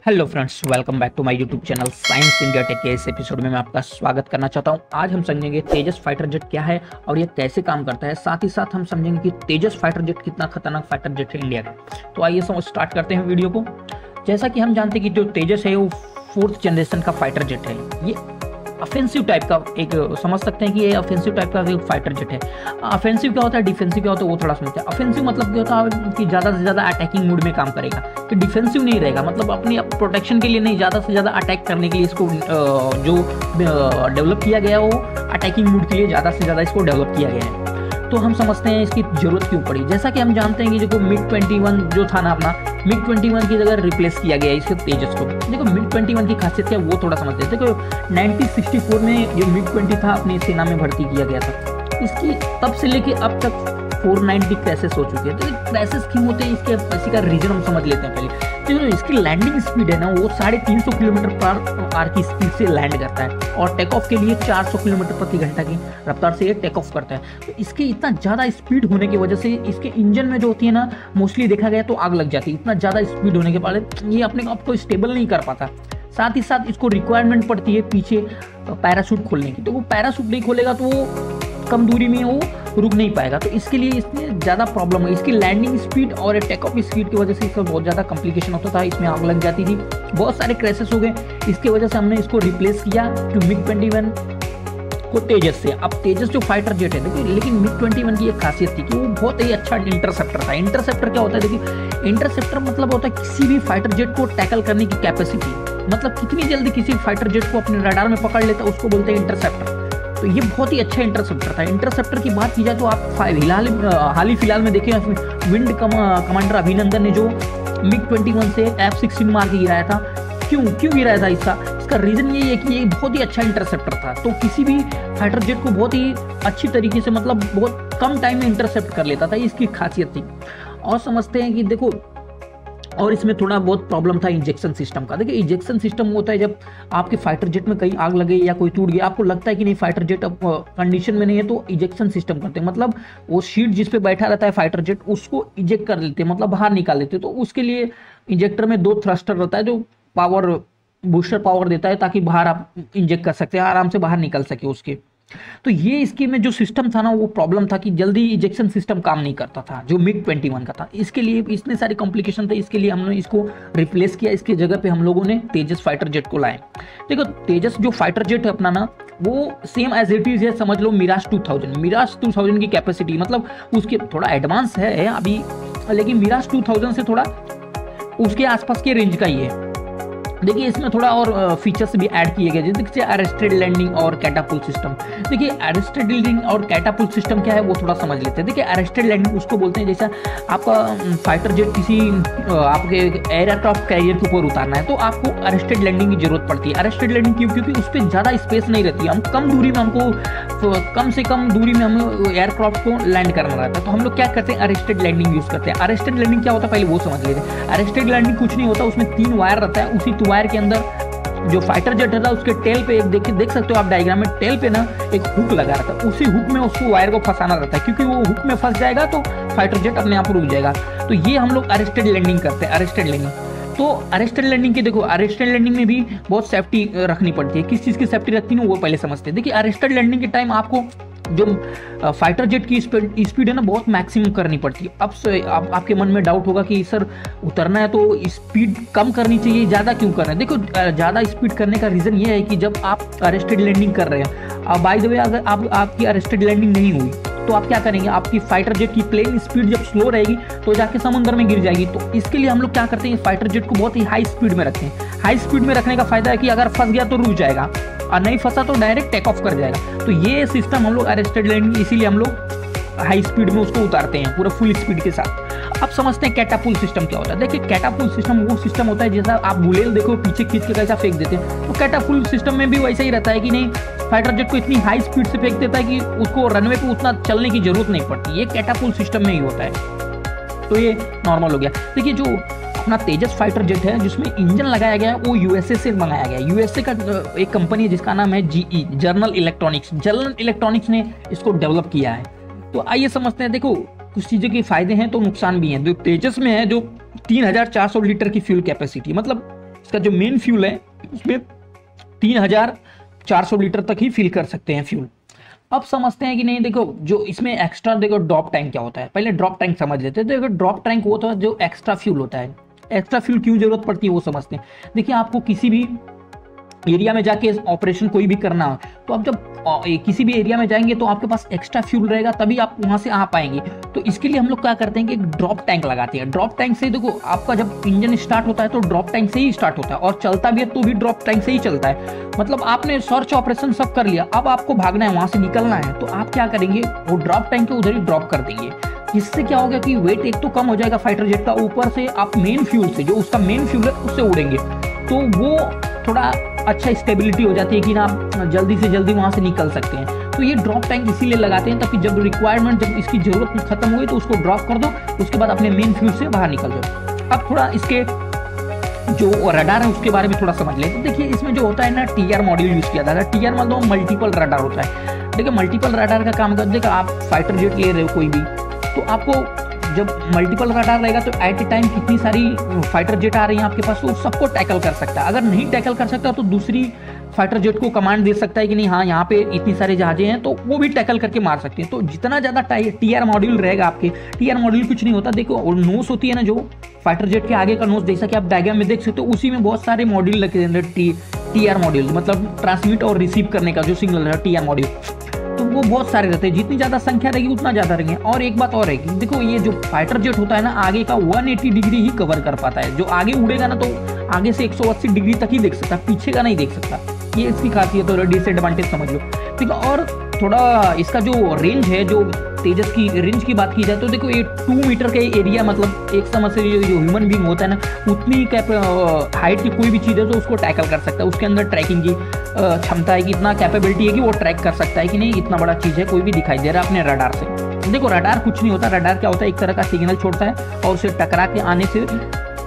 Hello friends, welcome back to my YouTube channel science India tech के इस episode में मैं आपका स्वागत करना चाहता हूं। आज हम समझेंगे तेजस फाइटर जेट क्या है और ये कैसे काम करता है। साथ ही साथ हम समझेंगे कि तेजस फाइटर जेट कितना खतरनाक फाइटर जेट है इंडिया का। तो आइए स्टार्ट करते हैं वीडियो को। जैसा कि हम जानते हैं कि जो तेजस है वो 4th जनरेशन का फाइटर जेट है। ये ऑफेंसिव टाइप का एक समझ सकते हैं कि ये ऑफेंसिव टाइप का एक फाइटर जेट है। ऑफेंसिव क्या होता है, डिफेंसिव क्या होता है वो थोड़ा समझते हैं। ऑफेंसिव मतलब क्या होता है कि ज़्यादा से ज़्यादा अटैकिंग मूड में काम करेगा, कि डिफेंसिव नहीं रहेगा, मतलब अपनी प्रोटेक्शन के लिए नहीं, ज़्यादा से ज़्यादा अटैक करने के लिए इसको जो डेवलप किया गया है वो अटैकिंग मूड के लिए ज़्यादा से ज़्यादा इसको डेवलप किया गया है। तो हम समझते हैं इसकी ज़रूरत क्यों पड़ी। जैसा कि हम जानते हैं कि जो MiG-21 जो था ना, अपना MiG-21 की जगह रिप्लेस किया गया है इसके तेजस को। देखो MiG-21 की खासियत क्या है वो थोड़ा समझते हैं। देखो 1964 में जो MiG-20 था अपनी सेना में भर्ती किया गया था। इसकी तब से लेके अब तक 490 क्रैशेस हो चुके हैं। तो क्रैशेस क्यों होते हैं इसी का रीजन हम समझ लेते हैं पहले। तो जो इसकी लैंडिंग स्पीड है ना वो 350 किलोमीटर पर आवर की स्पीड से लैंड करता है और टेक ऑफ के लिए 400 किलोमीटर प्रति घंटा की रफ्तार से ये टेक ऑफ करता है। तो इसके इतना ज़्यादा स्पीड होने की वजह से इसके इंजन में जो होती है ना, मोस्टली देखा गया तो आग लग जाती है। इतना ज़्यादा स्पीड होने के बाद ये अपने आप को स्टेबल नहीं कर पाता। साथ ही साथ इसको रिक्वायरमेंट पड़ती है पीछे पैराशूट खोलने की। तो वो पैराशूट नहीं खोलेगा तो वो कम दूरी में वो रुक नहीं पाएगा। तो इसके लिए इसमें ज़्यादा प्रॉब्लम है। इसकी लैंडिंग स्पीड और टेक ऑफ स्पीड की वजह से इसका बहुत ज़्यादा कॉम्प्लिकेशन होता था, इसमें आग लग जाती थी, बहुत सारे क्रैशेस हो गए। इसकी वजह से हमने इसको रिप्लेस किया टू MiG-21 को तेजस से। अब तेजस जो फाइटर जेट है देखिए, लेकिन MiG-21 की एक खासियत थी कि वो बहुत ही अच्छा इंटरसेप्टर था। इंटरसेप्टर क्या होता है देखिए, इंटरसेप्टर मतलब होता है किसी भी फाइटर जेट को टैकल करने की कैपेसिटी, मतलब कितनी जल्दी किसी फाइटर जेट को अपने रडार में पकड़ लेता है, उसको बोलते हैं इंटरसेप्टर। तो ये बहुत ही अच्छा इंटरसेप्टर था। इंटरसेप्टर की बात की जाए तो आप हाल ही फिलहाल में देखें विंड कमांडर अभिनंदन ने जो MiG-21 से F-16 मार के गिराया था। क्यों गिराया था इसका रीजन यही है कि ये बहुत ही अच्छा इंटरसेप्टर था। तो किसी भी फाइटर जेट को बहुत ही अच्छी तरीके से, मतलब बहुत कम टाइम में इंटरसेप्ट कर लेता था, ये इसकी खासियत थी। और समझते हैं कि देखो, और इसमें थोड़ा बहुत प्रॉब्लम था इंजेक्शन सिस्टम का। देखिए इंजेक्शन सिस्टम होता है जब आपके फाइटर जेट में कहीं आग लगे या कोई टूट गया, आपको लगता है कि नहीं फाइटर जेट अब कंडीशन में नहीं है, तो इंजेक्शन सिस्टम करते हैं। मतलब वो शीट जिस पे बैठा रहता है फाइटर जेट उसको इंजेक्ट कर लेते हैं, मतलब बाहर निकाल देते हैं। तो उसके लिए इंजेक्टर में 2 थ्रस्टर रहता है जो पावर बूस्टर पावर देता है, ताकि बाहर आप इंजेक्ट कर सकते हैं, आराम से बाहर निकल सके उसके। तो ये इसके में जो सिस्टम था ना वो प्रॉब्लम था कि जल्दी इंजेक्शन सिस्टम काम नहीं करता था जो MiG-21 का था। इसके लिए इतने सारे कॉम्प्लिकेशन थे, इसके लिए हमने इसको रिप्लेस किया। इसकी जगह पे हम लोगों ने तेजस फाइटर जेट को लाए। देखो तेजस जो फाइटर जेट है अपना ना, वो सेम एज इट इज है, समझ लो मिराज 2000 की कैपेसिटी, मतलब उसके थोड़ा एडवांस है अभी, लेकिन मिराज 2000 से थोड़ा उसके आसपास के रेंज का ही है। देखिए इसमें थोड़ा और फीचर्स भी ऐड किए गए, जैसे अरेस्टेड लैंडिंग और कैटापुल्ट सिस्टम। देखिए अरेस्टेड लैंडिंग और कैटापुल्ट सिस्टम क्या है वो थोड़ा समझ लेते हैं। देखिए अरेस्टेड लैंडिंग उसको बोलते हैं जैसा आपका फाइटर जेट किसी आपके एयरक्राफ्ट कैरियर के ऊपर उतारना है तो आपको अरेस्टेड लैंडिंग की जरूरत पड़ती है। अरेस्टेड लैंडिंग क्यों? क्योंकि उस पर ज़्यादा स्पेस नहीं रहती है, हम कम दूरी में, हमको कम से कम दूरी में हमें एयरक्राफ्ट को लैंड करना रहता है। तो हम लोग क्या करते हैं, अरेस्टेड लैंडिंग यूज़ करते हैं। अरेस्टेड लैंडिंग क्या होता है पहले वो समझ लेते हैं। अरेस्टेड लैंडिंग कुछ नहीं होता, उसमें 3 वायर रहता है, उसी वायर के अंदर जो फाइटर जेट रहता है उसके टेल पे देख सकते हो आप डायग्राम में, टेल पे ना एक हुक लगा रहता है, उसी हुक में उसको वायर को फंसाना रहता है, क्योंकि वो हुक में फंस जाएगा तो फाइटर जेट अपने आप रुक जाएगा। तो ये हम लोग अरेस्टेड लैंडिंग करते हैं, अरेस्टेड लैंडिंग। तो अरेस्टेड लैंडिंग की देखो, अरेस्टेड लैंडिंग में भी बहुत सेफ्टी रखनी पड़ती है। किस चीज़ की सेफ्टी रखती है वो पहले समझते हैं। देखिए अरेस्टेड लैंडिंग के टाइम आपको जो फाइटर जेट की स्पीड है ना बहुत मैक्सिमम करनी पड़ती है। अब आपके मन में डाउट होगा कि सर उतरना है तो स्पीड कम करनी चाहिए, ज़्यादा क्यों करना है? देखो ज़्यादा स्पीड करने का रीज़न ये है कि जब आप अरेस्टेड लैंडिंग कर रहे हैं, अब बाय द वे अगर आपकी अरेस्टेड लैंडिंग नहीं हुई तो आप क्या करेंगे, आपकी फाइटर जेट की प्लेन स्पीड जब स्लो रहेगी तो जाके समुद्र में गिर जाएगी। तो इसके लिए हम लोग क्या करते हैं, फाइटर जेट को बहुत ही हाई स्पीड में रखते हैं। हाई स्पीड में रखने का फायदा है कि अगर फंस गया तो रुक जाएगा और नहीं फंसा तो डायरेक्ट टेक ऑफ कर जाएगा। तो ये सिस्टम हम लोग अरेस्टेड लैंडिंग, इसीलिए हम लोग हाई स्पीड में उसको उतारते हैं पूरा फुल स्पीड के साथ। अब समझते हैं कैटापुल्ट सिस्टम क्या होता है। देखिए कैटापुल्ट सिस्टम वो सिस्टम होता है जैसा आप गुलेल देखो पीछे खींच के कैसा फेंक देते हैं, तो कैटापुल्ट सिस्टम में भी वैसा ही रहता है कि नहीं, फाइटर जेट को इतनी हाई स्पीड से फेंक देता है कि उसको रनवे पे उतना चलने की जरूरत नहीं पड़ती। ये कैटापुल्ट सिस्टम में ही होता है। तो ये नॉर्मल हो गया। देखिए जो अपना तेजस फाइटर जेट है जिसमें इंजन लगाया गया है वो यूएसए से मंगाया गया है। यूएसए का एक कंपनी है जिसका नाम है GE, जनरल इलेक्ट्रॉनिक्स ने इसको डेवलप किया है। तो आइए समझते हैं। देखो कुछ चीज़ों के फायदे हैं तो नुकसान भी हैं। जो तेजस में है जो 3400 लीटर की फ्यूल कैपेसिटी, मतलब इसका जो मेन फ्यूल है उसमें 3400 लीटर तक ही फिल कर सकते हैं फ्यूल। अब समझते हैं कि नहीं, देखो जो इसमें एक्स्ट्रा, देखो ड्रॉप टैंक क्या होता है, पहले ड्रॉप टैंक समझ लेते हैं। देखो ड्रॉप टैंक वो होता है जो एक्स्ट्रा फ्यूल होता है। एक्स्ट्रा फ्यूल क्यों जरूरत पड़ती है वो समझते हैं। देखिए आपको किसी भी एरिया में जाके ऑपरेशन कोई भी करना हो, तो आप जब किसी भी एरिया में जाएंगे तो आपके पास एक्स्ट्रा फ्यूल रहेगा, तभी आप वहां से आ पाएंगे। तो इसके लिए हम लोग क्या करते हैं कि एक ड्रॉप टैंक लगाते हैं। ड्रॉप टैंक से देखो आपका जब इंजन स्टार्ट होता है तो ड्रॉप टैंक से ही स्टार्ट होता है, और चलता भी है तो भी ड्रॉप टैंक से ही चलता है। मतलब आपने सर्च ऑपरेशन सब कर लिया, अब आपको भागना है, वहां से निकलना है, तो आप क्या करेंगे, वो ड्रॉप टैंक के उधर ही ड्रॉप कर देंगे। जिससे क्या होगा कि वेट एक तो कम हो जाएगा फाइटर जेट का, ऊपर से आप मेन फ्यूल से, जो उसका मेन फ्यूल है उससे उड़ेंगे, तो वो थोड़ा अच्छा स्टेबिलिटी हो जाती है कि ना आप जल्दी से जल्दी वहां से निकल सकते हैं। तो ये ड्रॉप टैंक इसीलिए लगाते हैं ताकि जब रिक्वायरमेंट, जब इसकी जरूरत खत्म हुई तो उसको ड्रॉप कर दो, उसके बाद अपने मेन फ्यूल से बाहर निकल जाओ। अब थोड़ा इसके जो रडार है उसके बारे में थोड़ा समझ लेते हैं। देखिए इसमें जो होता है ना, टीआर मॉड्यूल यूज किया जाता है। टीआर मतलब मल्टीपल रडार होता है। देखिए मल्टीपल रडार का काम करते हैं, आप फाइटर जेट ले रहे हो कोई भी, तो आपको जब मल्टीपल रडार रहेगा तो एट ए टाइम कितनी सारी फाइटर जेट आ रही हैं आपके पास, तो सबको टैकल कर सकता है। अगर नहीं टैकल कर सकता तो दूसरी फाइटर जेट को कमांड दे सकता है कि नहीं, हाँ यहाँ पे इतनी सारे जहाजें हैं, तो वो भी टैकल करके मार सकते हैं। तो जितना ज़्यादा टीआर मॉड्यूल रहेगा आपके, टीआर मॉड्यूल कुछ नहीं होता, देखो और नोस होती है ना, जो फाइटर जेट के आगे का नोस, जैसा कि आप डायग्राम में देख सकते हो, उसी में बहुत सारे मॉड्यूल लगे हैं। टीआर मॉड्यूल मतलब ट्रांसमिट और रिसीव करने का जो सिग्नल है, टीआर मॉड्यूल, तो वो बहुत सारे रहते हैं। जितनी ज़्यादा संख्या रहेगी उतना ज़्यादा रहेंगे। और एक बात और है कि देखो ये जो फाइटर जेट होता है ना, आगे का 180 डिग्री ही कवर कर पाता है। जो आगे उड़ेगा ना तो आगे से 180 डिग्री तक ही देख सकता है, पीछे का नहीं देख सकता। ये इसकी खासियत और डिसएडवांटेज समझ लो, ठीक है। और थोड़ा इसका जो रेंज है, जो तेजस की रेंज की बात की जाए तो देखो ये 2 मीटर का एरिया, मतलब एक समझ से जो ह्यूमन बींग होता है ना, उतनी हाइट की कोई भी चीज़ है तो उसको टैकल कर सकता है। उसके अंदर ट्रैकिंग की क्षमता है कि इतना कैपेबिलिटी है कि वो ट्रैक कर सकता है कि नहीं इतना बड़ा चीज़ है, कोई भी दिखाई दे रहा है अपने रडार से। देखो रडार कुछ नहीं होता, रडार क्या होता है, एक तरह का सिग्नल छोड़ता है और उसे टकरा के आने से,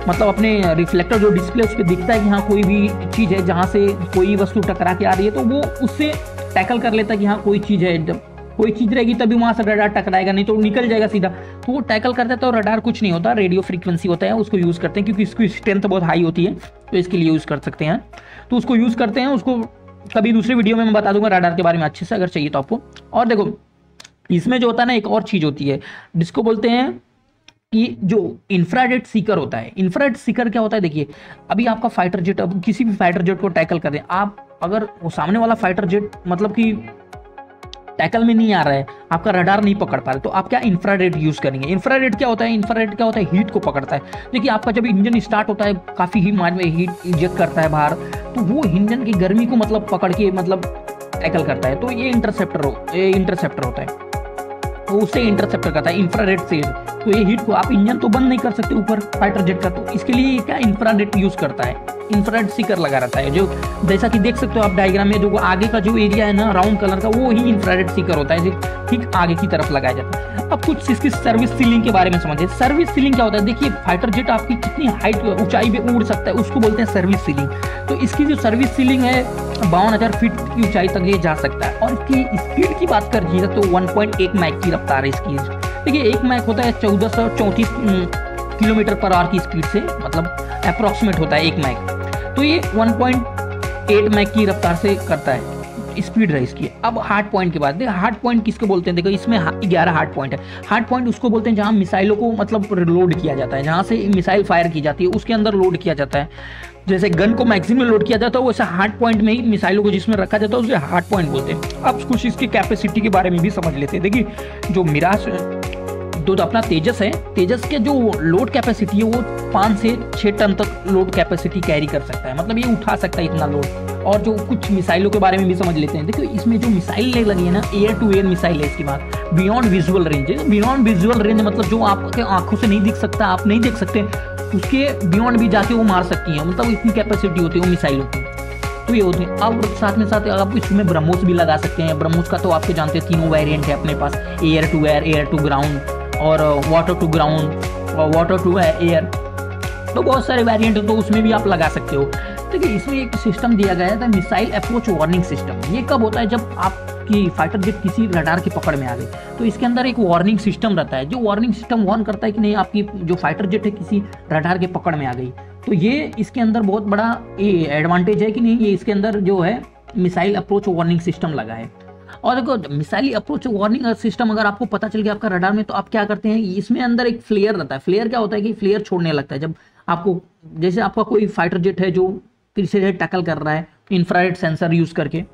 मतलब अपने रिफ्लेक्टर जो डिस्प्ले उस पर दिखता है कि हाँ कोई भी चीज़ है, जहाँ से कोई वस्तु टकरा के आ रही है तो वो उससे टैकल कर लेता है कि हाँ कोई चीज़ है। जब कोई चीज़ रहेगी तभी वहाँ से रडार टकराएगा, नहीं तो निकल जाएगा सीधा। तो वो टैकल करता है। तो रडार कुछ नहीं होता, रेडियो फ्रीक्वेंसी होता है, उसको यूज़ करते हैं क्योंकि इसकी स्ट्रेंथ बहुत हाई होती है, तो इसके लिए यूज़ कर सकते हैं। तो उसको यूज़ करते हैं, उसको कभी दूसरे वीडियो में मैं बता दूंगा रडार के बारे में अच्छे से, अगर चाहिए तो आपको। और देखो इसमें जो होता है ना, एक और चीज़ होती है जिसको बोलते हैं कि जो इंफ्रारेड सीकर होता है। इंफ्रारेड सीकर क्या होता है, देखिए अभी आपका फाइटर जेट, अब किसी भी फाइटर जेट को टैकल कर दें आप, अगर वो सामने वाला फाइटर जेट मतलब कि टैकल में नहीं आ रहा है, आपका रडार नहीं पकड़ पा रहा, तो आप क्या इंफ्रारेड यूज करेंगे। इंफ्रारेड क्या होता है, इंफ्रारेड क्या होता है, हीट को पकड़ता है। देखिए आपका जब इंजन स्टार्ट होता है, काफी ही मात्रा में हीट इंजेक्ट करता है बाहर, तो वो इंजन की गर्मी को मतलब पकड़ के मतलब टैकल करता है। तो ये इंटरसेप्टर होता है, तो उससे इंटरसेप्टर करता है इंफ्रारेड से। तो ये हीट को, आप इंजन तो बंद नहीं कर सकते ऊपर फाइटर जेट का, तो इसके लिए क्या इंफ्रारेड यूज करता है, इंफ्रारेड सीकर लगा रहता है। जो जैसा कि देख सकते हो आप डायग्राम में, जो आगे का जो एरिया है ना राउंड कलर का, वो ही इंफ्रारेड सीकर होता है, जो ठीक आगे की तरफ लगाया जाता है। अब कुछ इसकी सर्विस सीलिंग के बारे में समझिए। सर्विस सीलिंग क्या होता है, देखिए फाइटर जेट आपकी कितनी हाइट ऊंचाई पे उड़ सकता है, उसको बोलते हैं सर्विस सीलिंग। तो इसकी जो सर्विस सीलिंग है 52,000 फीट की ऊंचाई तक ये जा सकता है। और इसकी स्पीड की बात करिए तो 1.1 मैक की रफ्तार है इसकी। देखिए 1 मैक होता है 1434 किलोमीटर पर आवर की स्पीड से, मतलब अप्रोक्सीमेट होता है 1 मैक। तो ये 1.8 मैक की रफ्तार से करता है, स्पीड है इसकी। अब हार्ड पॉइंट की बात, देखो हार्ड पॉइंट किसको बोलते हैं, देखो इसमें 11 हार्ड पॉइंट है। हार्ड पॉइंट उसको बोलते हैं जहां मिसाइलों को मतलब लोड किया जाता है, जहां से मिसाइल फायर की जाती है उसके अंदर लोड किया जाता है। जैसे गन को मैगजीन में लोड किया जाता है, वैसे हार्ड पॉइंट में ही मिसाइलों को जिसमें रखा जाता है उसे हार्ड पॉइंट बोलते हैं। अब कुछ इसकी कैपेसिटी के बारे में भी समझ लेते हैं। देखिए जो मिराज तो अपना तेजस है, तेजस के जो लोड कैपेसिटी है वो 5 से 6 टन तक लोड कैपेसिटी कैरी कर सकता है, मतलब ये उठा सकता है इतना लोड। और जो कुछ मिसाइलों के बारे में भी समझ लेते हैं। देखो इसमें जो मिसाइल लगी है ना, एयर टू एयर मिसाइल है इसकी बात, बियॉन्ड विजुअल रेंज है। बियॉन्ड विजुअल रेंज मतलब जो आपके आंखों से नहीं दिख सकता, आप नहीं देख सकते, उसके बियॉन्ड भी जाके वो मार सकती है, मतलब इतनी कैपेसिटी होती है वो मिसाइलों की। तो ये होती है। अब साथ में साथ आप इसमें ब्रह्मोस भी लगा सकते हैं। ब्रह्मोस का तो आपके जानते हैं 3 वेरिएंट है अपने पास, air to air, air to ground और वाटर टू ग्राउंड और वाटर टू एयर। तो बहुत सारे वेरिएंट है, तो उसमें भी आप लगा सकते हो। देखिए इसमें एक सिस्टम दिया गया है मिसाइल अप्रोच वार्निंग सिस्टम। ये कब होता है, जब आपकी फाइटर जेट किसी रडार की पकड़ में आ गई, तो इसके अंदर एक वार्निंग सिस्टम रहता है, जो वार्निंग सिस्टम वार्न करता है कि नहीं आपकी जो फाइटर जेट है किसी रडार के पकड़ में आ गई। तो ये इसके अंदर बहुत बड़ा एडवांटेज है कि नहीं, ये इसके अंदर जो है मिसाइल अप्रोच वार्निंग सिस्टम लगा है। और देखो मिसाइल अप्रोच वार्निंग सिस्टम अगर आपको पता चल गया आपका रडार में, तो आप क्या करते हैं, इसमें अंदर एक फ्लेयर रहता है। फ्लेयर क्या होता है कि फ्लेयर छोड़ने लगता है जब आपको, जैसे आपका कोई फाइटर जेट है जो किसी से टैकल कर रहा है इंफ्रारेड सेंसर यूज करके,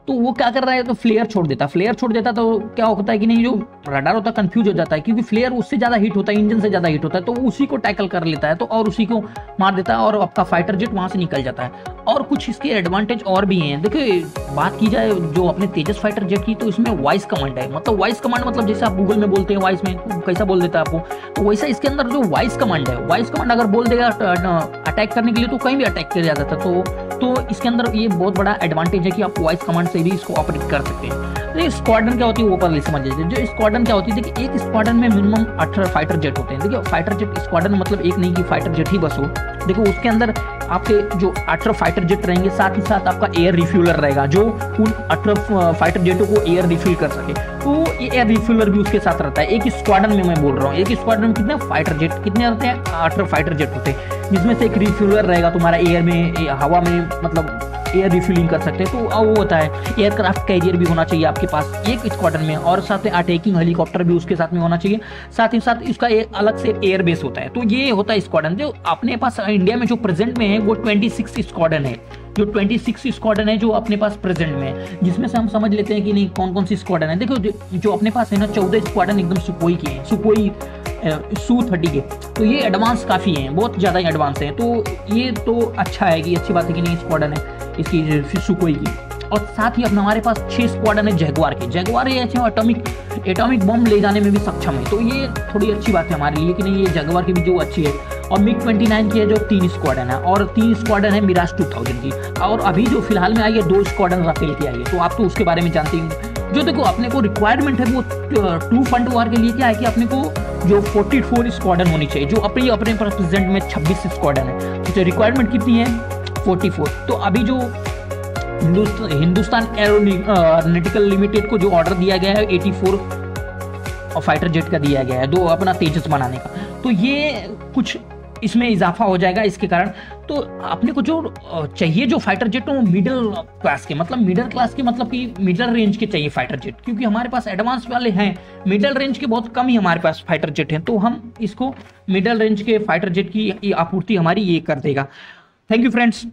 तो वो क्या कर रहा है, तो फ्लेयर छोड़ देता। फ्लेयर छोड़ देता तो क्या होता है कि नहीं, जो रडार होता है कंफ्यूज हो जाता है, क्योंकि फ्लेयर उससे ज्यादा हिट होता है, इंजन से ज्यादा हिट होता है, तो उसी को टैकल कर लेता है, तो और उसी को मार देता है और आपका फाइटर जेट वहां से निकल जाता है। और कुछ इसके एडवांटेज और भी हैं। देखिए बात की जाए जो अपने तेजस फाइटर जेट की, तो इसमें वॉइस कमांड है। मतलब वॉइस कमांड मतलब जैसे आप गूगल में बोलते हैं वॉइस में, तो कैसा बोल देता है आपको, तो वैसा इसके अंदर जो वॉइस कमांड है, वॉइस कमांड अगर बोल देगा अटैक करने के लिए, तो कहीं भी अटैक किया जाता था। तो इसके अंदर ये बहुत बड़ा एडवांटेज है कि आप वॉइस कमांड से भी इसको ऑपरेट कर सकते हैं। तो स्क्वाड्रन क्या होती है वो पहले समझ लीजिए। जो स्क्वाड्रन क्या होती है, देखिए एक स्क्वाड्रन में मिनिमम 18 फाइटर जेट होते हैं। देखिए फाइटर जेट स्क्वाड्रन मतलब एक नहीं कि फाइटर जेट ही बस हो, देखो उसके अंदर आपके जो 18 फाइटर जेट रहेंगे, साथ ही साथ आपका एयर रिफ्यूलर रहेगा जो उन 18 फाइटर जेटों को एयर रिफ्यूल कर सके। तो ये एयर रिफ्यूलर भी उसके साथ रहता है। एक स्क्वाड्रन में मैं बोल रहा हूँ, एक स्क्वाड्रन में कितने फाइटर जेट कितने रहते हैं, 18 फाइटर जेट होते हैं, जिसमें से एक रिफ्यूलर रहेगा तुम्हारा एयर में, हवा में, मतलब एयर रिफ्यूलिंग कर सकते हैं। तो वो होता है एयरक्राफ्ट कैरियर भी होना चाहिए आपके पास एक स्क्वाड्रन में, और साथ में अटैकिंग हेलीकॉप्टर भी उसके साथ में होना चाहिए। साथ ही साथ इसका एक अलग से एयर बेस होता है। तो ये होता है स्क्वाड्रन। जो अपने पास इंडिया में जो प्रेजेंट में है वो 26 स्क्वाड्रन है, जो 26 स्क्वाड्रन है जो अपने पास प्रेजेंट में है, जिसमें से हम समझ लेते हैं कि नहीं कौन कौन सी स्क्वाड्रन है। देखो जो अपने पास है ना 14 स्क्वाड्रन एकदम सुकोई के हैं, सुकोई Su-30 के। तो ये एडवांस काफ़ी हैं, बहुत ज़्यादा एडवांस हैं। तो ये तो अच्छा है कि अच्छी बात है कि नहीं स्क्वाड्रन है इसकी सुकोई की। और साथ ही अपना हमारे पास 6 स्क्वाड्रन है जगुआर के। जगुआर ये अच्छे एटॉमिक बम ले जाने में भी सक्षम है। तो ये थोड़ी अच्छी बात है हमारे लिए कि नहीं, ये जगुआर की भी जो अच्छी है। और MiG-29 की है जो 3 स्क्वाड्रन है, और 3 स्क्वाड्रन है मिराज 2000 की। और अभी जो फिलहाल में आई है 2 स्क्वाड्रन राफेल की आई है। तो आप तो उसके बारे में जानते हैं। जो देखो अपने को रिक्वायरमेंट है वो 2 फंड वार के लिए क्या है कि अपने को जो 44 स्क्वाड्रन होनी चाहिए, जो अपने प्रेजेंट में 26 स्क्वाड्रन है, तो रिक्वायरमेंट कितनी है 44। तो अभी जो हिंदुस्तान एरोनॉटिकल लिमिटेड को जो ऑर्डर दिया गया है 84 फाइटर जेट का दिया गया है, 2 अपना तेजस बनाने का, तो ये कुछ इसमें इजाफा हो जाएगा इसके कारण। तो अपने को जो चाहिए जो फाइटर जेट हो मिडिल क्लास के, मतलब मिडिल क्लास के मतलब कि मिडिल रेंज के चाहिए फाइटर जेट, क्योंकि हमारे पास एडवांस वाले हैं, मिडिल रेंज के बहुत कम ही हमारे पास फाइटर जेट हैं। तो हम इसको मिडिल रेंज के फाइटर जेट की आपूर्ति हमारी ये कर देगा। Thank you friends.